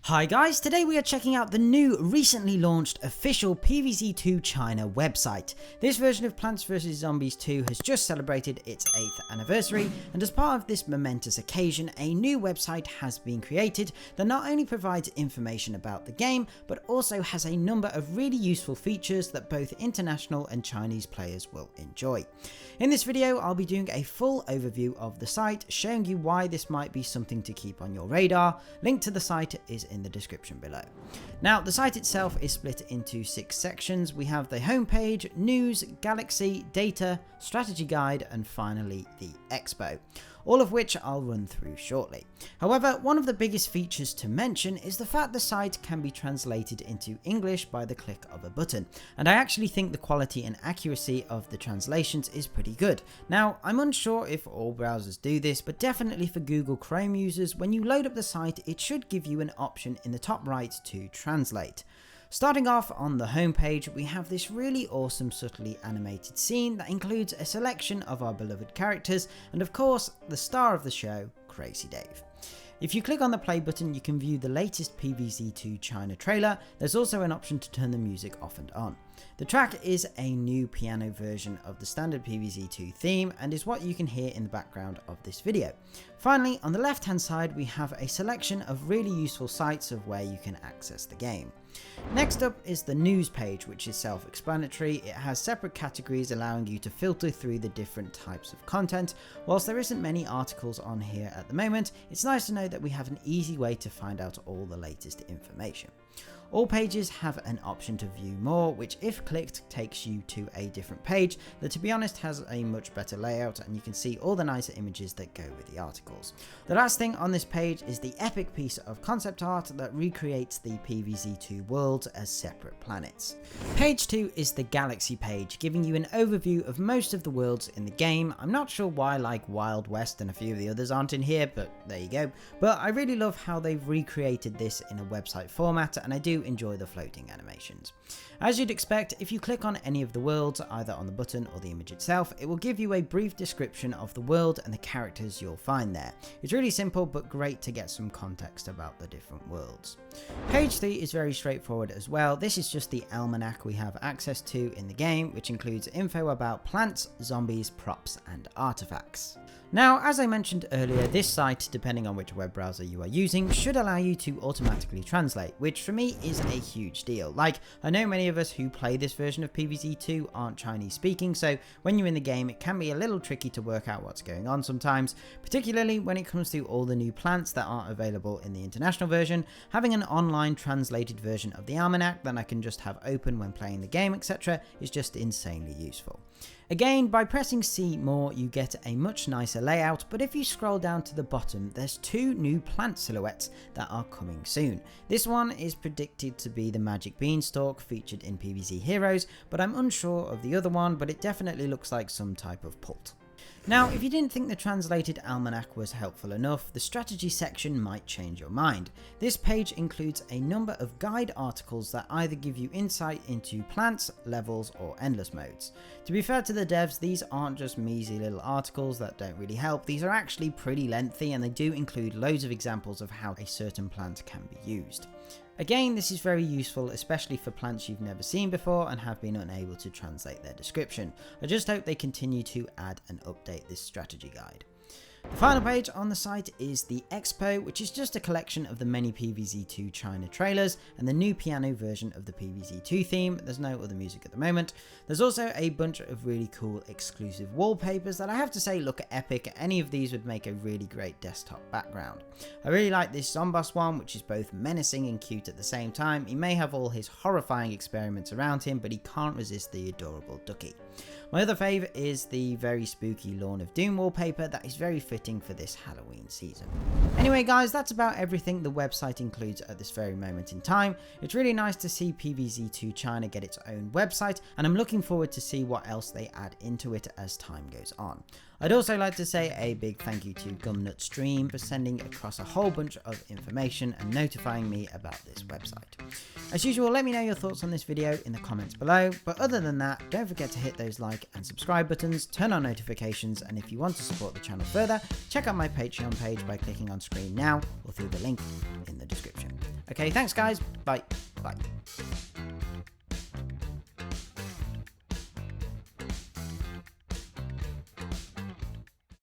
Hi guys, today we are checking out the new recently launched official PvZ2 China website. This version of Plants vs Zombies 2 has just celebrated its 8th anniversary, and as part of this momentous occasion, a new website has been created that not only provides information about the game, but also has a number of really useful features that both international and Chinese players will enjoy. In this video, I'll be doing a full overview of the site, showing you why this might be something to keep on your radar. Link to the site is in the description below. Now, the site itself is split into 6 sections. We have the homepage, news, galaxy, data, strategy guide, and finally the Expo, all of which I'll run through shortly. However, one of the biggest features to mention is the fact the site can be translated into English by the click of a button, and I actually think the quality and accuracy of the translations is pretty good. Now, I'm unsure if all browsers do this, but definitely for Google Chrome users, when you load up the site, it should give you an option in the top right to translate. Starting off on the homepage, we have this really awesome subtly animated scene that includes a selection of our beloved characters and of course the star of the show, Crazy Dave. If you click on the play button, you can view the latest PvZ2 China trailer. There's also an option to turn the music off and on. The track is a new piano version of the standard PvZ2 theme and is what you can hear in the background of this video. Finally, on the left hand side, we have a selection of really useful sites of where you can access the game. Next up is the news page, which is self-explanatory. It has separate categories allowing you to filter through the different types of content. Whilst there isn't many articles on here at the moment, it's nice to know that we have an easy way to find out all the latest information. All pages have an option to view more, which if clicked takes you to a different page that, to be honest, has a much better layout, and you can see all the nicer images that go with the articles. The last thing on this page is the epic piece of concept art that recreates the PvZ2 worlds as separate planets. Page 2 is the galaxy page, giving you an overview of most of the worlds in the game. I'm not sure why like Wild West and a few of the others aren't in here, but there you go. But I really love how they've recreated this in a website format, and I do enjoy the floating animations. As you'd expect, if you click on any of the worlds, either on the button or the image itself, it will give you a brief description of the world and the characters you'll find there. It's really simple but great to get some context about the different worlds. Page 3 is very straightforward as well. This is just the almanac we have access to in the game, which includes info about plants, zombies, props, and artifacts. Now, as I mentioned earlier, this site, depending on which web browser you are using, should allow you to automatically translate, which for me is a huge deal. Like, I know many of us who play this version of PvZ2 aren't Chinese speaking, so when you're in the game it can be a little tricky to work out what's going on sometimes, particularly when it comes to all the new plants that aren't available in the international version. Having an online translated version of the almanac that I can just have open when playing the game, etc., is just insanely useful. Again, by pressing C more, you get a much nicer layout, but if you scroll down to the bottom, there's 2 new plant silhouettes that are coming soon. This one is predicted to be the magic beanstalk featured in PvZ Heroes, but I'm unsure of the other one, but it definitely looks like some type of pult. Now, if you didn't think the translated almanac was helpful enough, the strategy section might change your mind. This page includes a number of guide articles that either give you insight into plants, levels, or endless modes. To be fair to the devs, these aren't just measly little articles that don't really help. These are actually pretty lengthy, and they do include loads of examples of how a certain plant can be used. Again, this is very useful, especially for plants you've never seen before and have been unable to translate their description. I just hope they continue to add and update this strategy guide. The final page on the site is the Expo, which is just a collection of the many PvZ2 China trailers and the new piano version of the PvZ2 theme. There's no other music at the moment. There's also a bunch of really cool exclusive wallpapers that I have to say look epic. Any of these would make a really great desktop background. I really like this Zomboss one, which is both menacing and cute at the same time. He may have all his horrifying experiments around him, but he can't resist the adorable ducky. My other favourite is the very spooky Lawn of Doom wallpaper that is very fitting for this Halloween season. Anyway guys, that's about everything the website includes at this very moment in time. It's really nice to see PvZ2 China get its own website, and I'm looking forward to see what else they add into it as time goes on. I'd also like to say a big thank you to Gumnut Stream for sending across a whole bunch of information and notifying me about this website. As usual, let me know your thoughts on this video in the comments below, but other than that, don't forget to hit those like and subscribe buttons, turn on notifications, and if you want to support the channel further, check out my Patreon page by clicking on screen now or through the link in the description. Okay, thanks guys, bye.